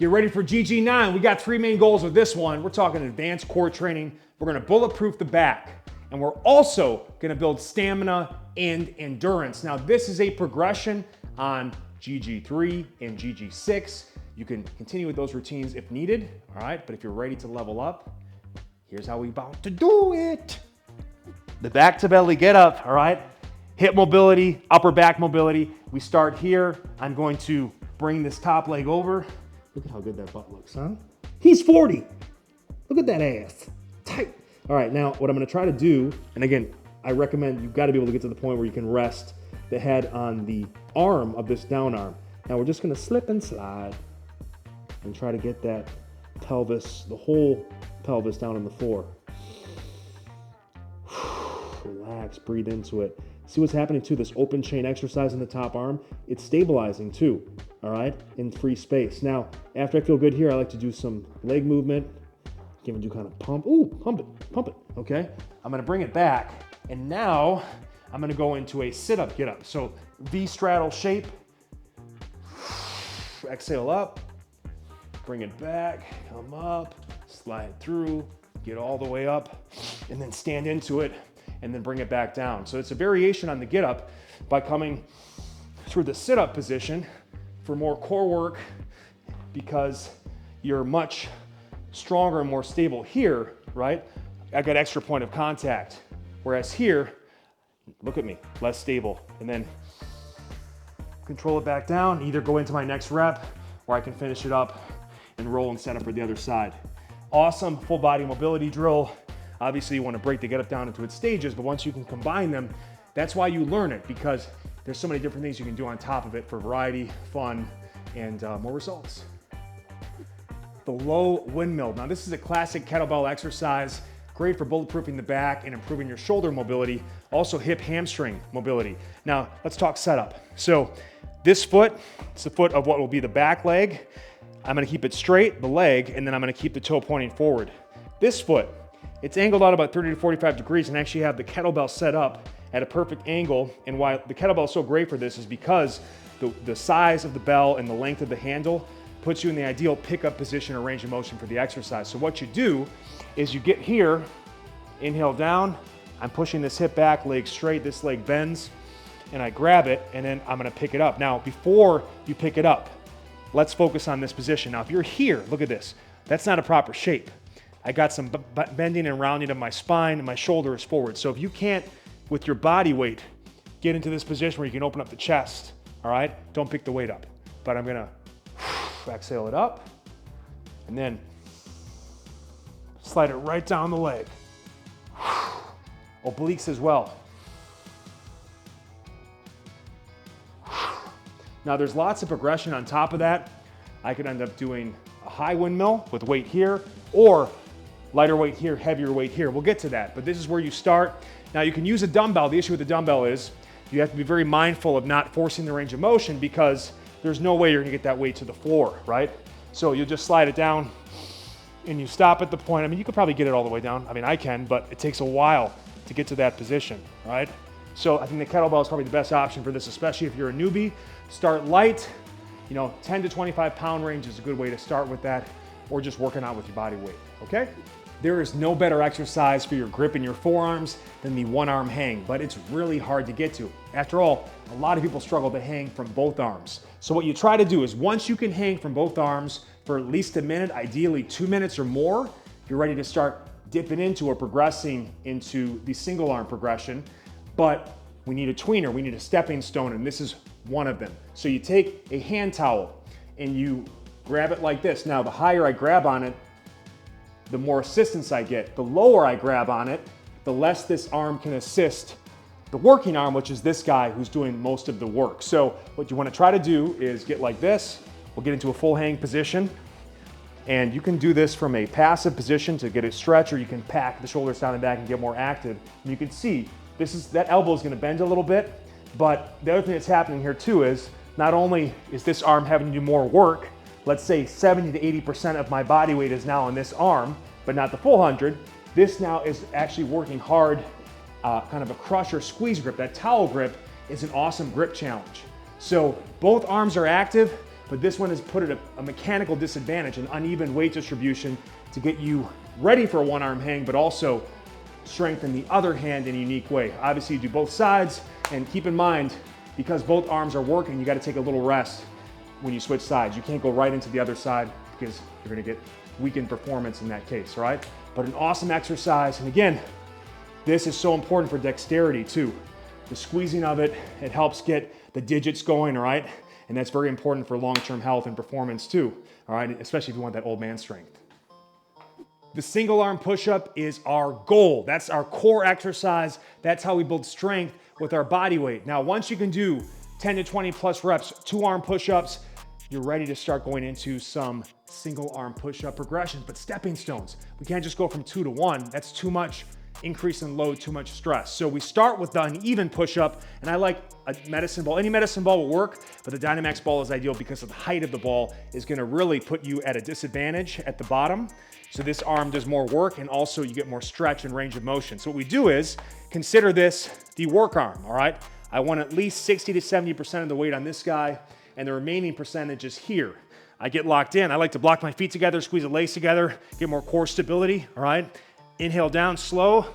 Get ready for GG9. We got 3 main goals with this one. We're talking advanced core training. We're gonna bulletproof the back. And we're also gonna build stamina and endurance. Now, this is a progression on GG3 and GG6. You can continue with those routines if needed, all right? But if you're ready to level up, here's how we about to do it. The back to belly get up, all right? Hip mobility, upper back mobility. We start here. I'm going to bring this top leg over. Look at how good that butt looks, huh? He's 40. Look at that ass, tight. All right, now what I'm gonna try to do, and again, I recommend you've gotta be able to get to the point where you can rest the head on the arm of this down arm. Now we're just gonna slip and slide and try to get that pelvis, the whole pelvis down on the floor. Relax, breathe into it. See what's happening too, this open chain exercise in the top arm, it's stabilizing too, all right, in free space. Now, after I feel good here, I like to do some leg movement. Give it do kind of pump, ooh, pump it, okay? I'm gonna bring it back, and now I'm gonna go into a sit-up, get up. So V straddle shape, exhale up, bring it back, come up, slide through, get all the way up, and then stand into it, and then bring it back down. So it's a variation on the get up by coming through the sit-up position for more core work because you're much stronger and more stable here, right? I got extra point of contact. Whereas here, look at me, less stable. And then control it back down, either go into my next rep or I can finish it up and roll and set up for the other side. Awesome full body mobility drill. Obviously you want to break the get up down into its stages, but once you can combine them, that's why you learn it, because there's so many different things you can do on top of it for variety, fun, and more results. The low windmill. Now this is a classic kettlebell exercise, great for bulletproofing the back and improving your shoulder mobility, also hip hamstring mobility. Now let's talk setup. So this foot, it's the foot of what will be the back leg. I'm gonna keep it straight, the leg, and then I'm gonna keep the toe pointing forward. This foot, it's angled out about 30 to 45 degrees and actually have the kettlebell set up at a perfect angle. And why the kettlebell is so great for this is because the size of the bell and the length of the handle puts you in the ideal pickup position or range of motion for the exercise. So what you do is you get here, inhale down, I'm pushing this hip back, leg straight, this leg bends, and I grab it, and then I'm gonna pick it up. Now, before you pick it up, let's focus on this position. Now, if you're here, look at this. That's not a proper shape. I got some bending and rounding of my spine, and my shoulder is forward. So if you can't, with your body weight, get into this position where you can open up the chest, all right? Don't pick the weight up. But I'm gonna exhale it up, and then slide it right down the leg. Obliques as well. Now there's lots of progression on top of that. I could end up doing a high windmill with weight here, or lighter weight here, heavier weight here. We'll get to that, but this is where you start. Now you can use a dumbbell. The issue with the dumbbell is you have to be very mindful of not forcing the range of motion because there's no way you're gonna get that weight to the floor, right? So you'll just slide it down and you stop at the point. I mean, you could probably get it all the way down. I mean, I can, but it takes a while to get to that position, right? So I think the kettlebell is probably the best option for this, especially if you're a newbie. Start light, 10 to 25 pound range is a good way to start with that, or just working out with your body weight, okay? There is no better exercise for your grip in your forearms than the one arm hang, but it's really hard to get to. After all, a lot of people struggle to hang from both arms. So what you try to do is once you can hang from both arms for at least a minute, ideally 2 minutes or more, you're ready to start dipping into or progressing into the single arm progression. But we need a tweener, we need a stepping stone, and this is one of them. So you take a hand towel and you grab it like this. Now, the higher I grab on it, the more assistance I get. The lower I grab on it, the less this arm can assist the working arm, which is this guy who's doing most of the work. So what you want to try to do is get like this. We'll get into a full hang position. And you can do this from a passive position to get a stretch, or you can pack the shoulders down and back and get more active. And you can see that elbow is going to bend a little bit, but the other thing that's happening here too is not only is this arm having to do more work, let's say 70 to 80% of my body weight is now on this arm, but not the full 100. This now is actually working hard, kind of a crush or squeeze grip. That towel grip is an awesome grip challenge. So both arms are active, but this one has put it at a mechanical disadvantage, an uneven weight distribution to get you ready for a one arm hang, but also strengthen the other hand in a unique way. Obviously you do both sides, and keep in mind, because both arms are working, you gotta take a little rest when you switch sides. You can't go right into the other side because you're gonna get weakened performance in that case, right? But an awesome exercise, and again, this is so important for dexterity too. The squeezing of it, it helps get the digits going, all right? And that's very important for long-term health and performance too, all right? Especially if you want that old man strength. The single arm push-up is our goal. That's our core exercise. That's how we build strength with our body weight. Now, once you can do 10 to 20 plus reps, 2-arm push-ups, you're ready to start going into some single arm push-up progressions, but stepping stones. We can't just go from 2 to 1. That's too much increase in load, too much stress. So we start with the uneven push-up, and I like a medicine ball. Any medicine ball will work, but the Dynamax ball is ideal because of the height of the ball is gonna really put you at a disadvantage at the bottom. So this arm does more work, and also you get more stretch and range of motion. So what we do is consider this the work arm, all right? I want at least 60 to 70% of the weight on this guy, and the remaining percentage is here. I get locked in. I like to block my feet together, squeeze the legs together, get more core stability, all right? Inhale down slow,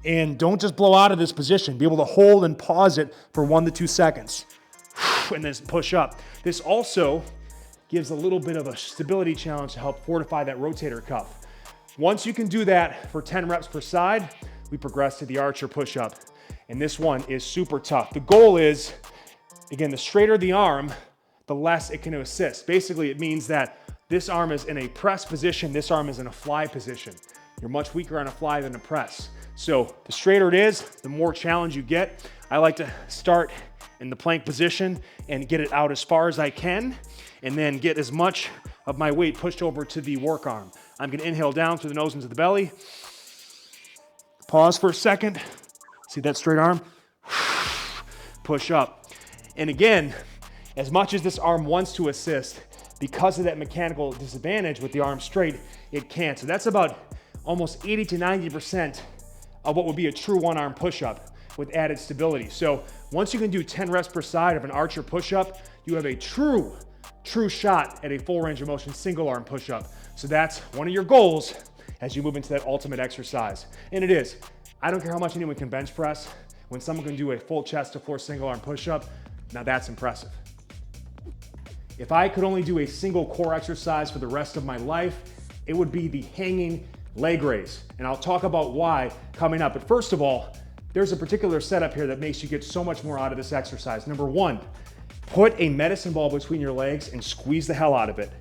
and don't just blow out of this position. Be able to hold and pause it for 1 to 2 seconds, and then push up. This also gives a little bit of a stability challenge to help fortify that rotator cuff. Once you can do that for 10 reps per side, we progress to the archer push-up. And this one is super tough. The goal is, again, the straighter the arm, the less it can assist. Basically, it means that this arm is in a press position, this arm is in a fly position. You're much weaker on a fly than a press. So the straighter it is, the more challenge you get. I like to start in the plank position and get it out as far as I can, and then get as much of my weight pushed over to the work arm. I'm gonna inhale down through the nose into the belly. Pause for a second. See that straight arm? Push up. And again, as much as this arm wants to assist, because of that mechanical disadvantage with the arm straight, it can't. So that's about almost 80 to 90% of what would be a true one-arm push-up with added stability. So once you can do 10 reps per side of an archer push-up, you have a true shot at a full range of motion single arm push-up. So that's one of your goals as you move into that ultimate exercise. And it is. I don't care how much anyone can bench press. When someone can do a full chest to floor single arm push-up, now that's impressive. If I could only do a single core exercise for the rest of my life, it would be the hanging leg raise. And I'll talk about why coming up. But first of all, there's a particular setup here that makes you get so much more out of this exercise. Number one, put a medicine ball between your legs and squeeze the hell out of it.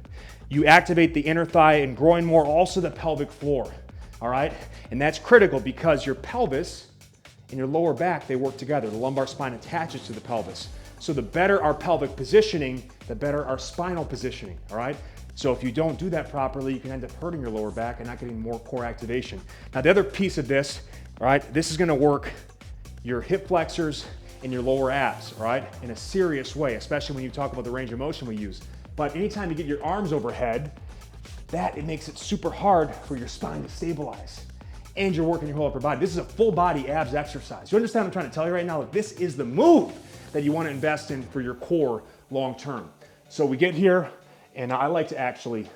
You activate the inner thigh and groin more, also the pelvic floor, all right? And that's critical because your pelvis and your lower back, they work together. The lumbar spine attaches to the pelvis. So the better our pelvic positioning, the better our spinal positioning, all right? So if you don't do that properly, you can end up hurting your lower back and not getting more core activation. Now the other piece of this, all right, this is gonna work your hip flexors and your lower abs, all right, in a serious way, especially when you talk about the range of motion we use. But anytime you get your arms overhead, it makes it super hard for your spine to stabilize. And you're working your whole upper body. This is a full body abs exercise. You understand what I'm trying to tell you right now? That this is the move that you want to invest in for your core long term. So we get here, and I like to actually,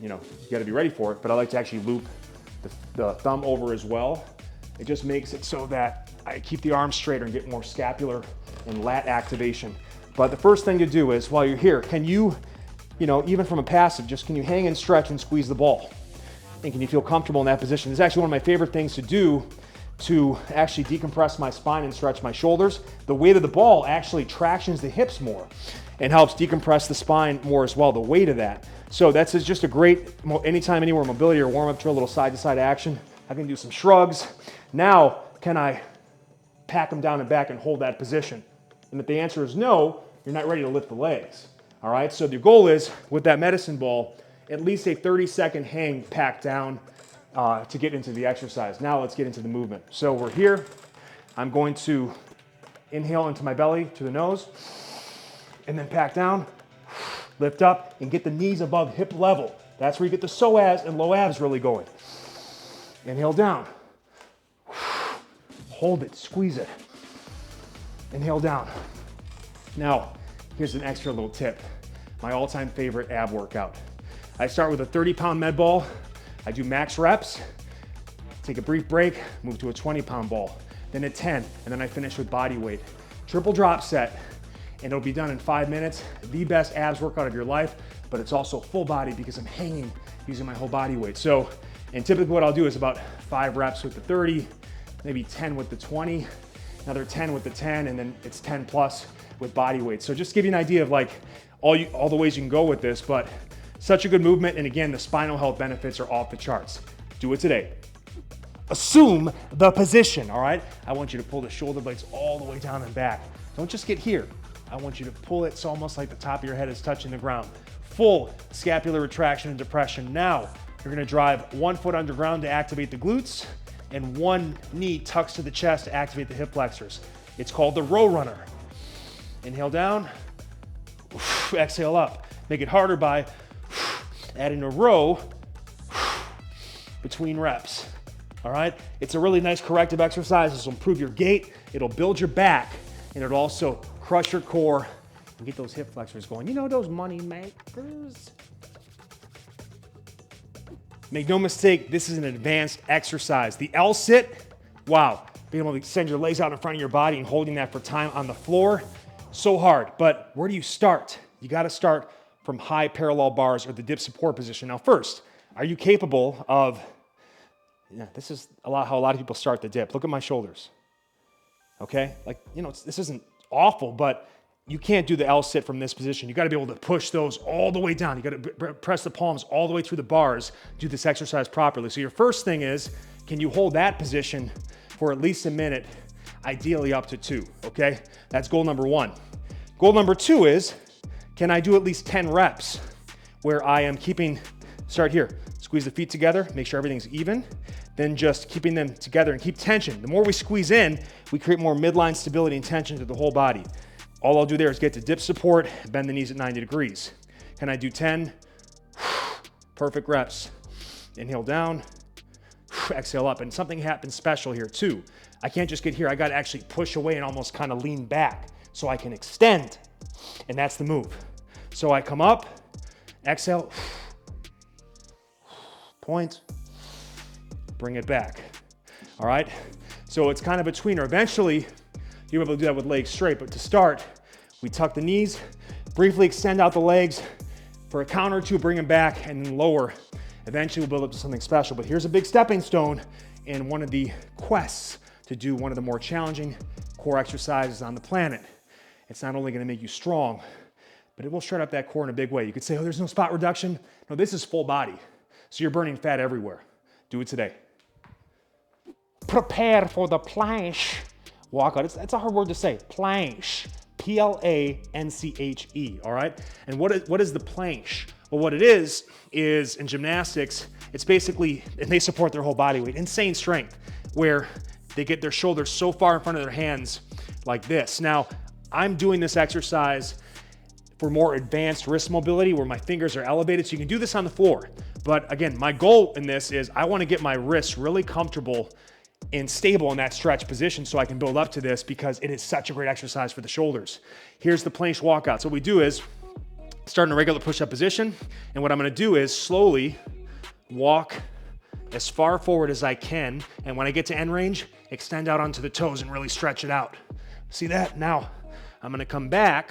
you got to be ready for it, but I like to actually loop the thumb over as well. It just makes it so that I keep the arms straighter and get more scapular and lat activation. But the first thing to do is, while you're here, can you, even from a passive, can you hang and stretch and squeeze the ball? And can you feel comfortable in that position? This is actually one of my favorite things to do to actually decompress my spine and stretch my shoulders. The weight of the ball actually tractions the hips more and helps decompress the spine more as well, the weight of that. So that's just a great, anytime, anywhere mobility or warm up to a little side to side action. I can do some shrugs. Now, can I pack them down and back and hold that position? And if the answer is no, you're not ready to lift the legs. All right, so the goal is, with that medicine ball, at least a 30-second hang packed down to get into the exercise. Now let's get into the movement. So we're here. I'm going to inhale into my belly to the nose, and then pack down, lift up, and get the knees above hip level. That's where you get the psoas and low abs really going. Inhale down. Hold it, squeeze it. Inhale down. Now, here's an extra little tip. My all-time favorite ab workout. I start with a 30-pound med ball. I do max reps, take a brief break, move to a 20-pound ball, then a 10, and then I finish with body weight. Triple drop set, and it'll be done in 5 minutes. The best abs workout of your life, but it's also full body because I'm hanging using my whole body weight. So, and typically what I'll do is about 5 reps with the 30, maybe 10 with the 20, another 10 with the 10, and then it's 10 plus with body weight. So just to give you an idea of like all the ways you can go with this, but such a good movement. And again, the spinal health benefits are off the charts. Do it today. Assume the position, all right? I want you to pull the shoulder blades all the way down and back. Don't just get here. I want you to pull it so almost like the top of your head is touching the ground. Full scapular retraction and depression. Now, you're gonna drive 1 foot underground to activate the glutes, and 1 knee tucks to the chest to activate the hip flexors. It's called the row runner. Inhale down, exhale up. Make it harder by adding a row between reps. All right? It's a really nice corrective exercise. This will improve your gait, it'll build your back, and it'll also crush your core and get those hip flexors going. You know those money makers? Make no mistake, this is an advanced exercise. The L sit, wow, being able to extend your legs out in front of your body and holding that for time on the floor, so hard. But where do you start? You gotta start from high parallel bars or the dip support position. Now first, are you capable of, this is how a lot of people start the dip. Look at my shoulders, okay? Like, this isn't awful, but you can't do the L sit from this position. You gotta be able to push those all the way down. You gotta press the palms all the way through the bars, do this exercise properly. So your first thing is, can you hold that position for at least a minute, ideally up to 2, okay? That's goal number 1. Goal number 2 is, can I do at least 10 reps where I am start here, squeeze the feet together, make sure everything's even, then just keeping them together and keep tension. The more we squeeze in, we create more midline stability and tension to the whole body. All I'll do there is get to dip support, bend the knees at 90 degrees. Can I do 10? Perfect reps. Inhale down, exhale up. And something happens special here too. I can't just get here, I gotta actually push away and almost kind of lean back so I can extend. And that's the move. So I come up, exhale, point, bring it back. All right? So it's kind of between, or eventually, you're able to do that with legs straight, but to start, we tuck the knees, briefly extend out the legs for a count or 2, bring them back, and then lower. Eventually, we'll build up to something special. But here's a big stepping stone in one of the quests to do one of the more challenging core exercises on the planet. It's not only gonna make you strong, but it will shred up that core in a big way. You could say, oh, there's no spot reduction. No, this is full body. So you're burning fat everywhere. Do it today. Prepare for the planche walkout. That's a hard word to say, planche. P-L-A-N-C-H-E, all right? And what is the planche? Well, what it is in gymnastics, it's basically, and they support their whole body weight, insane strength, where they get their shoulders so far in front of their hands like this. Now, I'm doing this exercise for more advanced wrist mobility where my fingers are elevated, so you can do this on the floor. But again, my goal in this is I wanna get my wrists really comfortable and stable in that stretch position so I can build up to this because it is such a great exercise for the shoulders. Here's the planche walkout. So what we do is start in a regular push-up position, and what I'm gonna do is slowly walk as far forward as I can, and when I get to end range, extend out onto the toes and really stretch it out. See that? Now, I'm gonna come back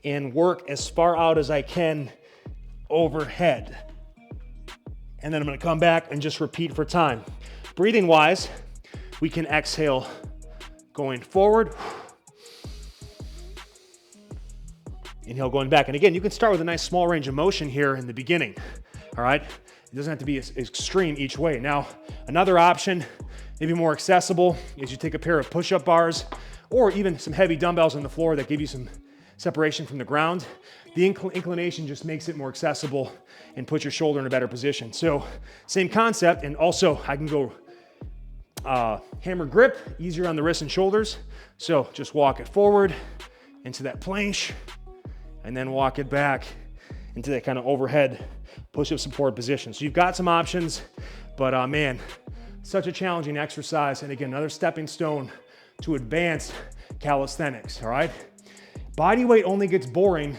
and work as far out as I can overhead. And then I'm gonna come back and just repeat for time. Breathing wise, we can exhale going forward. Inhale going back. And again, you can start with a nice small range of motion here in the beginning, all right? It doesn't have to be as extreme each way. Now, another option, maybe more accessible, is you take a pair of push-up bars or even some heavy dumbbells on the floor that give you some separation from the ground. The inclination just makes it more accessible and puts your shoulder in a better position. So same concept, and also I can go hammer grip, easier on the wrists and shoulders. So just walk it forward into that planche and then walk it back into that kind of overhead push-up support position. So you've got some options, but man, such a challenging exercise. And again, another stepping stone to advanced calisthenics, all right? Body weight only gets boring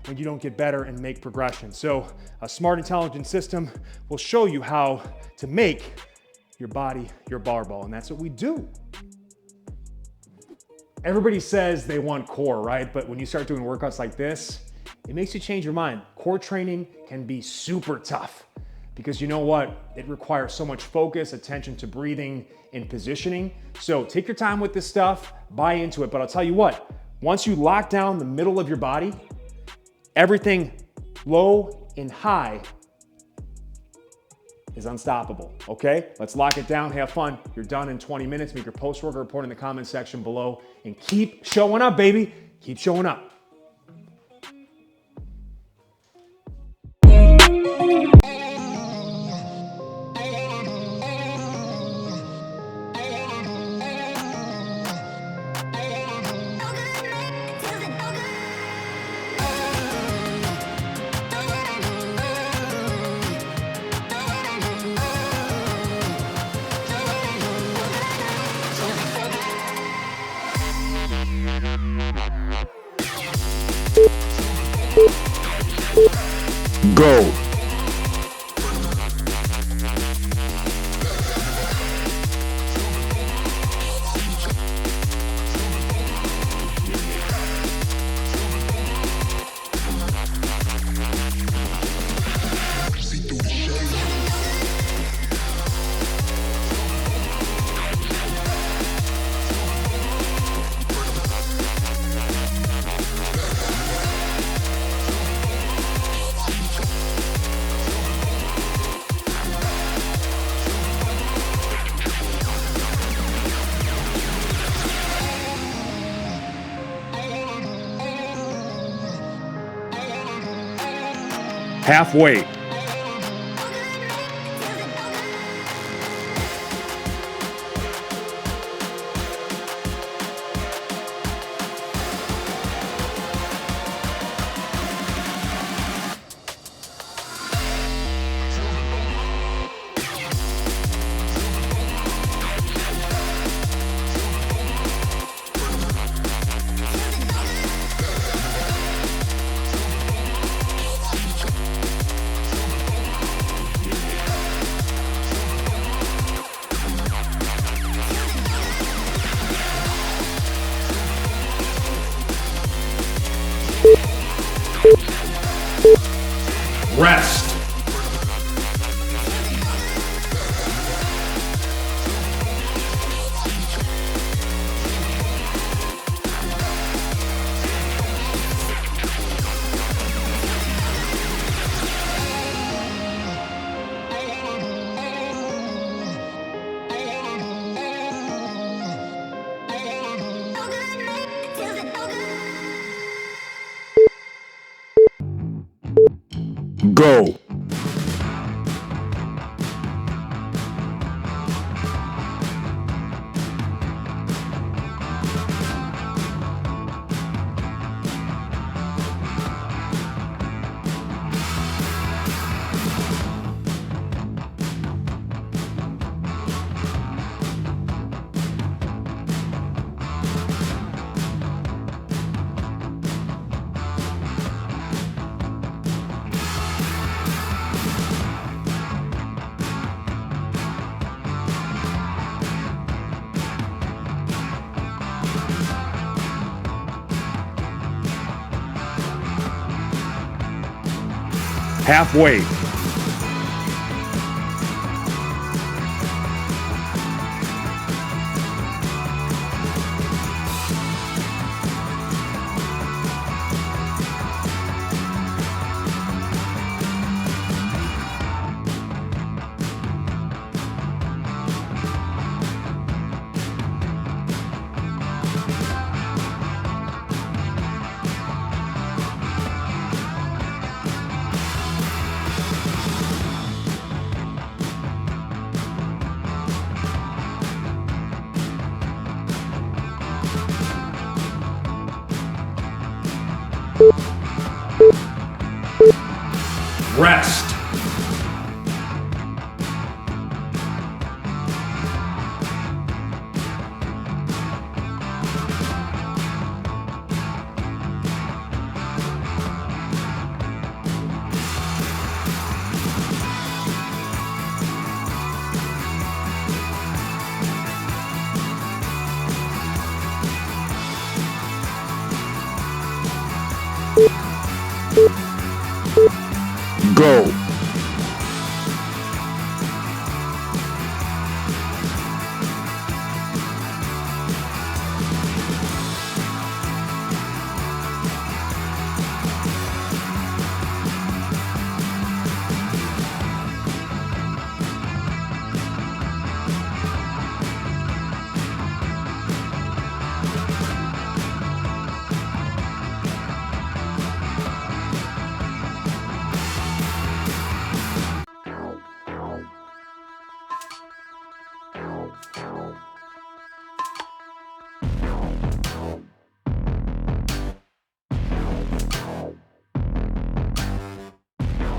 when you don't get better and make progression. So a smart, intelligent system will show you how to make your body your barbell, and that's what we do. Everybody says they want core, right? But when you start doing workouts like this, it makes you change your mind. Core training can be super tough because you know what? It requires so much focus, attention to breathing and positioning. So take your time with this stuff, buy into it. But I'll tell you what, once you lock down the middle of your body, everything low and high is unstoppable, okay? Let's lock it down, have fun. You're done in 20 minutes. Make your post-workout report in the comment section below and keep showing up, baby. Keep showing up. Go. Halfway. Rest. Go. Halfway. Rest. Go.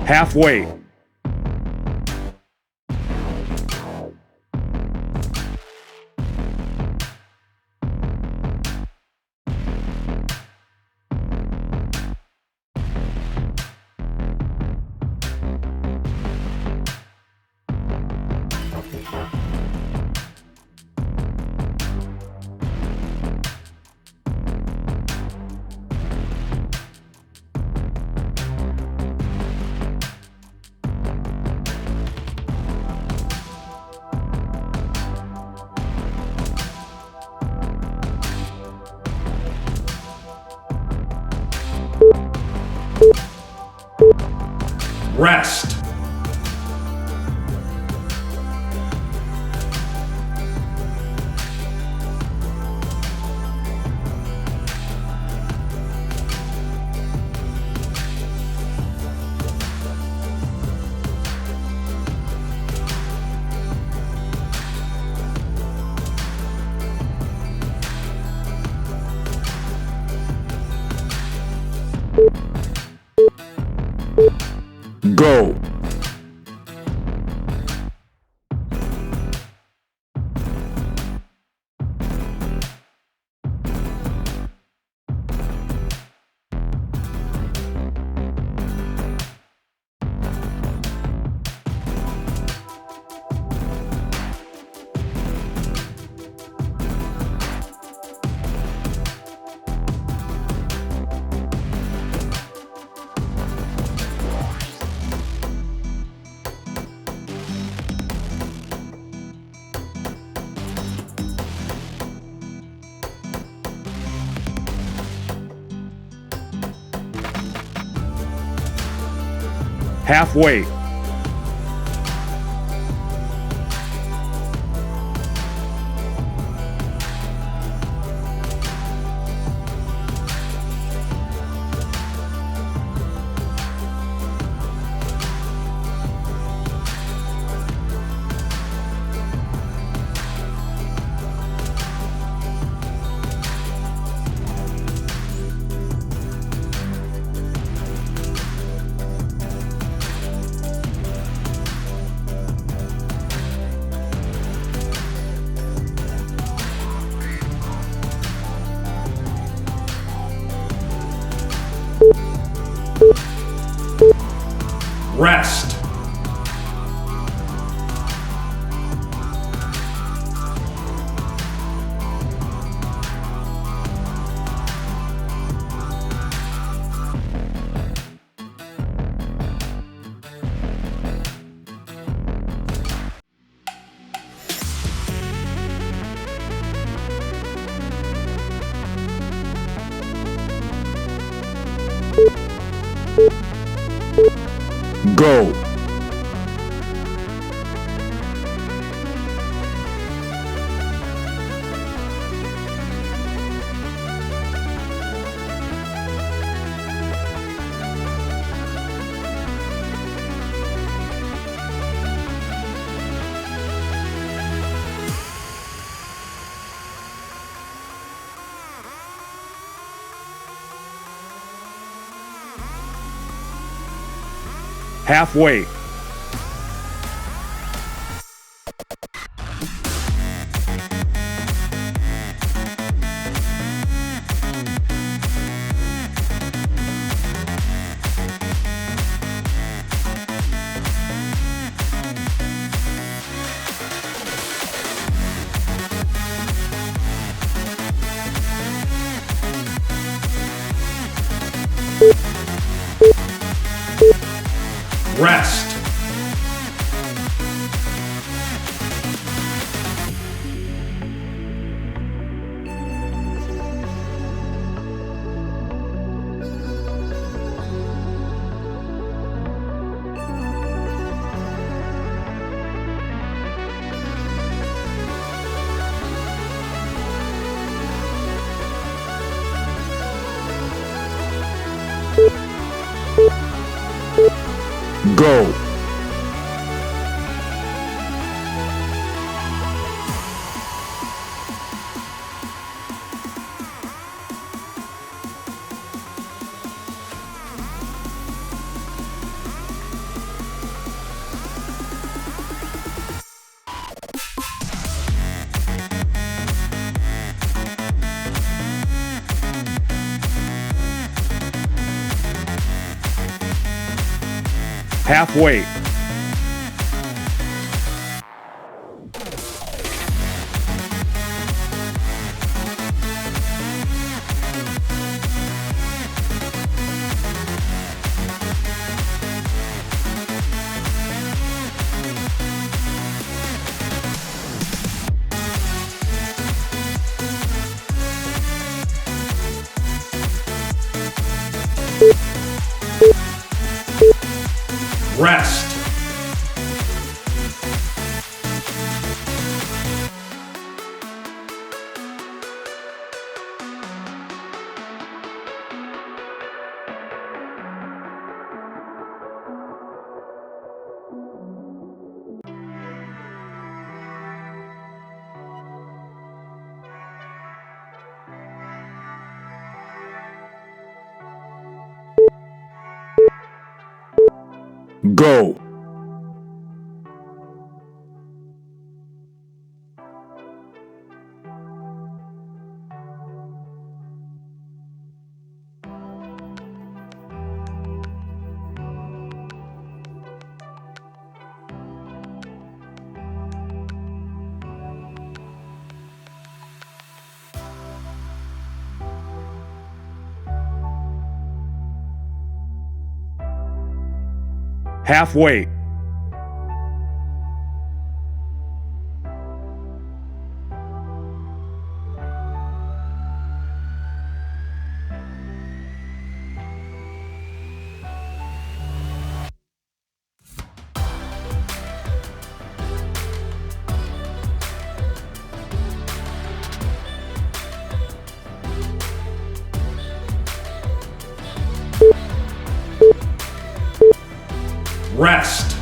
Halfway. Rest. Go. Halfway. Rest. Go. Halfway. Rest. Go. Halfway. Rest. Go. Halfway. Rest.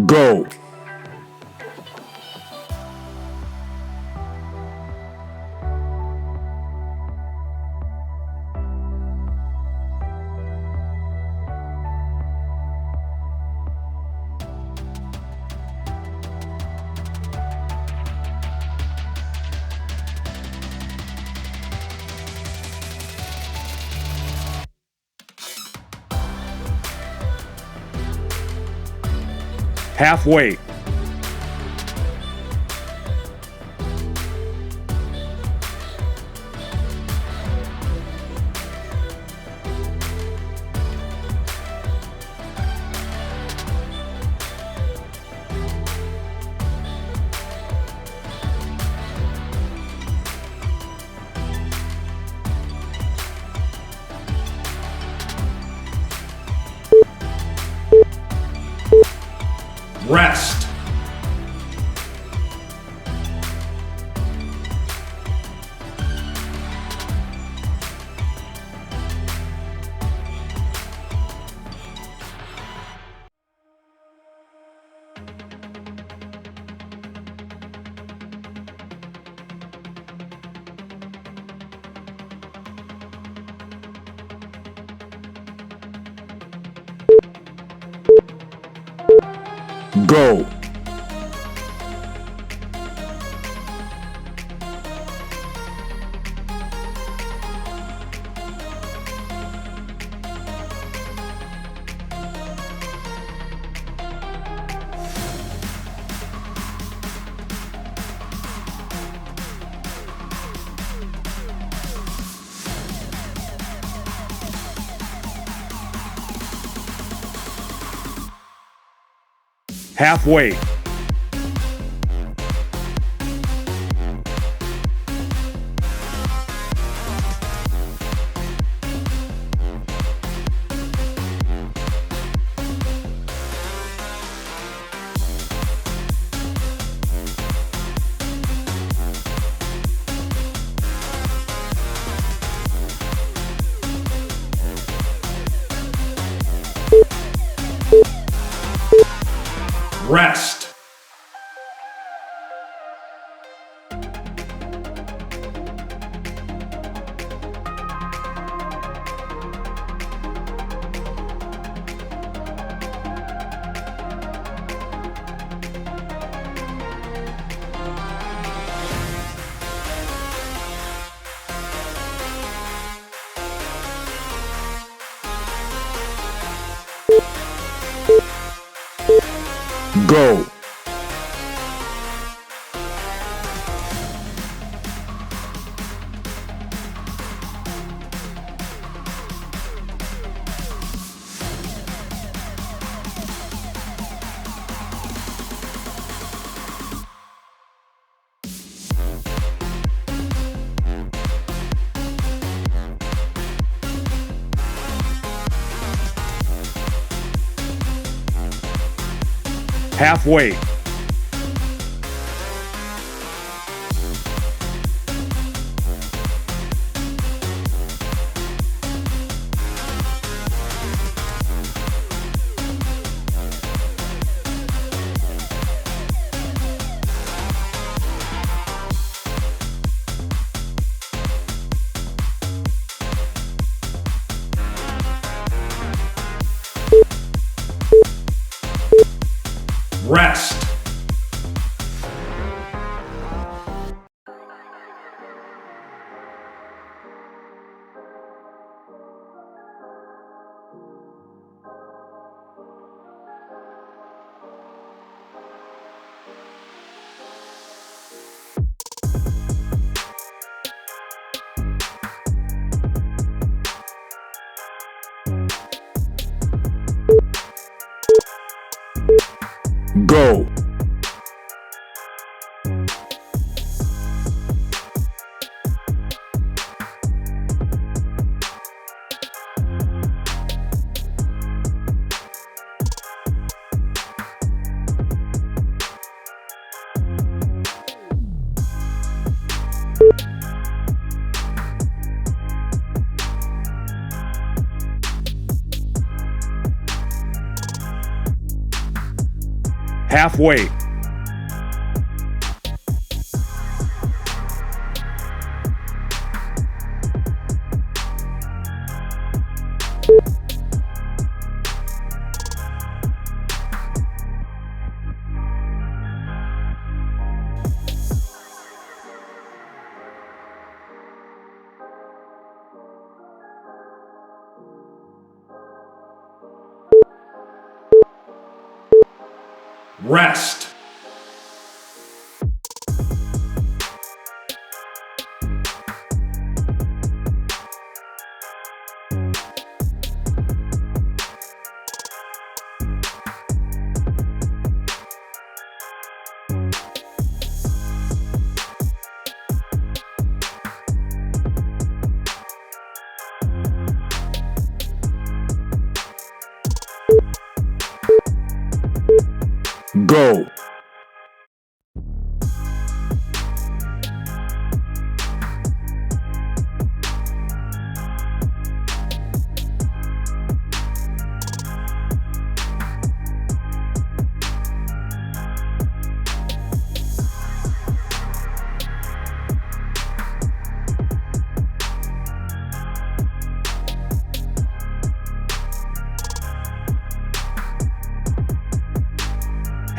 Go. Halfway. Rest. Go. Halfway. Rest. Go. Halfway. Rest. Go. Halfway. Rest. Go.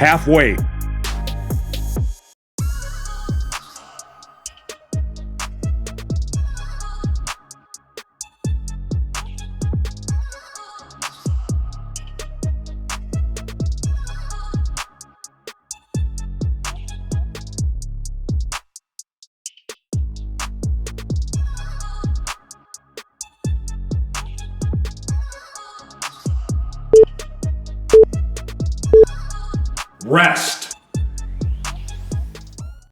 halfway. Rest.